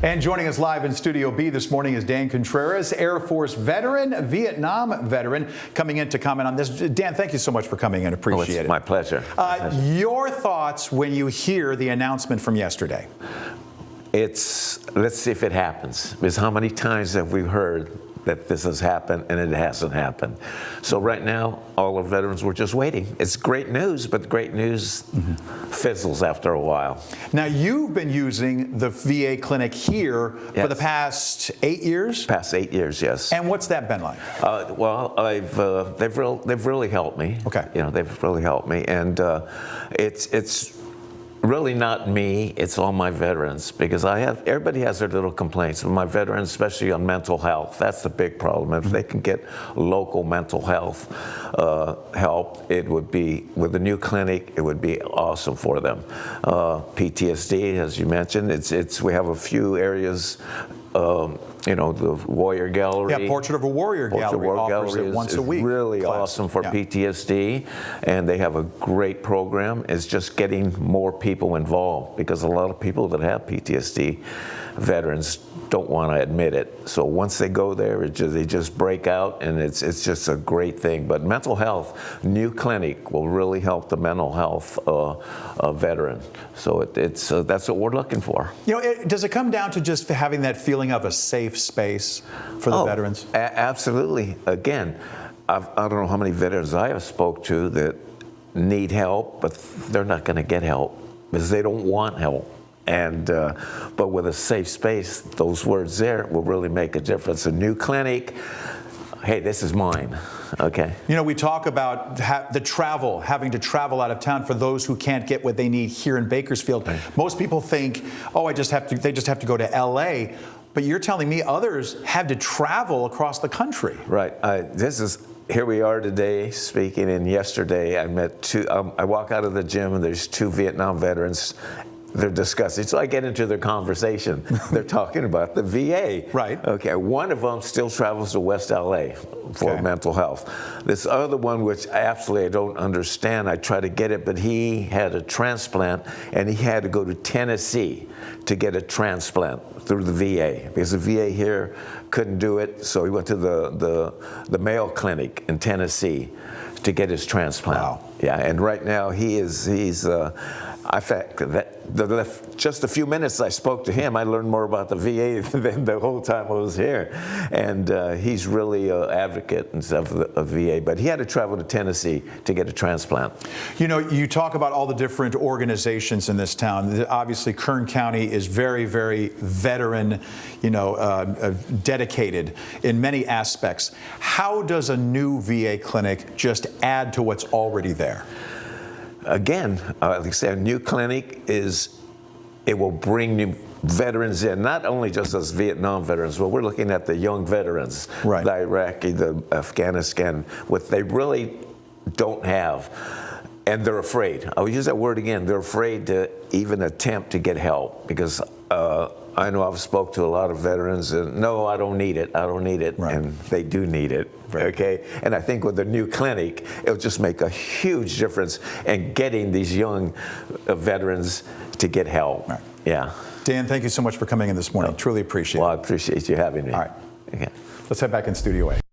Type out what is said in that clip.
And joining us live in Studio B this morning is Dan Contreras, Air Force veteran, Vietnam veteran, coming in to comment on this. Dan, thank you so much for coming in. Appreciate it. It's my pleasure. Your thoughts when you hear the announcement from yesterday? Let's see if it happens. Because how many times have we heard that this has happened and it hasn't happened? So right now, all our veterans were just waiting. It's great news, but great news fizzles after a while. Now, you've been using the VA clinic here for the past 8 years? Past 8 years, yes. And what's that been like? Well, they've really helped me. Okay. You know, they've really helped me, and it's really not me, it's all my veterans, because everybody has their little complaints. My veterans, especially on mental health, that's the big problem. If they can get local mental health help, it would be, with the new clinic, it would be awesome for them. PTSD, as you mentioned, we have a few areas. You know, the Warrior Gallery. Yeah, Portrait of a Warrior Gallery offers it once a week. Really awesome for PTSD, and they have a great program. It's just getting more people involved, because a lot of people that have PTSD, veterans, don't want to admit it. So once they go there, they just break out, and it's just a great thing. But mental health, new clinic will really help the mental health veteran. So that's what we're looking for. You know, does it come down to just having that feeling of a safe space for the veterans? Absolutely. Again, I don't know how many veterans I have spoke to that need help, but they're not going to get help because they don't want help. And but with a safe space, those words there will really make a difference. A new clinic, hey, this is mine. Okay. You know, we talk about having to travel out of town for those who can't get what they need here in Bakersfield. Right. Most people think, oh, they just have to go to LA. But you're telling me others had to travel across the country. Right. Here we are today speaking, and yesterday I met two. I walk out of the gym and there's two Vietnam veterans. They're discussing. So I get into their conversation. They're talking about the VA. Right. Okay. One of them still travels to West LA for mental health. This other one, which absolutely I don't understand, I try to get it, but he had a transplant and he had to go to Tennessee to get a transplant through the VA, because the VA here couldn't do it. So he went to the Mayo Clinic in Tennessee to get his transplant. Wow. Yeah. And right now he's in fact, just a few minutes I spoke to him, I learned more about the VA than the whole time I was here. And he's really an advocate and stuff of VA, but he had to travel to Tennessee to get a transplant. You know, you talk about all the different organizations in this town. Obviously, Kern County is very, very veteran, dedicated in many aspects. How does a new VA clinic just add to what's already there? Again, like I said, a new clinic it will bring new veterans in, not only just as Vietnam veterans, but we're looking at the young veterans, right. The Iraqi, the Afghanistan, what they really don't have. And they're afraid. I'll use that word again. They're afraid to even attempt to get help, because I know I've spoke to a lot of veterans and no, I don't need it. I don't need it. Right. And they do need it. Right. Okay. And I think with the new clinic, it'll just make a huge difference in getting these young veterans to get help. Right. Yeah. Dan, thank you so much for coming in this morning. Truly appreciate it. Well, I appreciate you having me. All right. Okay. Let's head back in Studio A.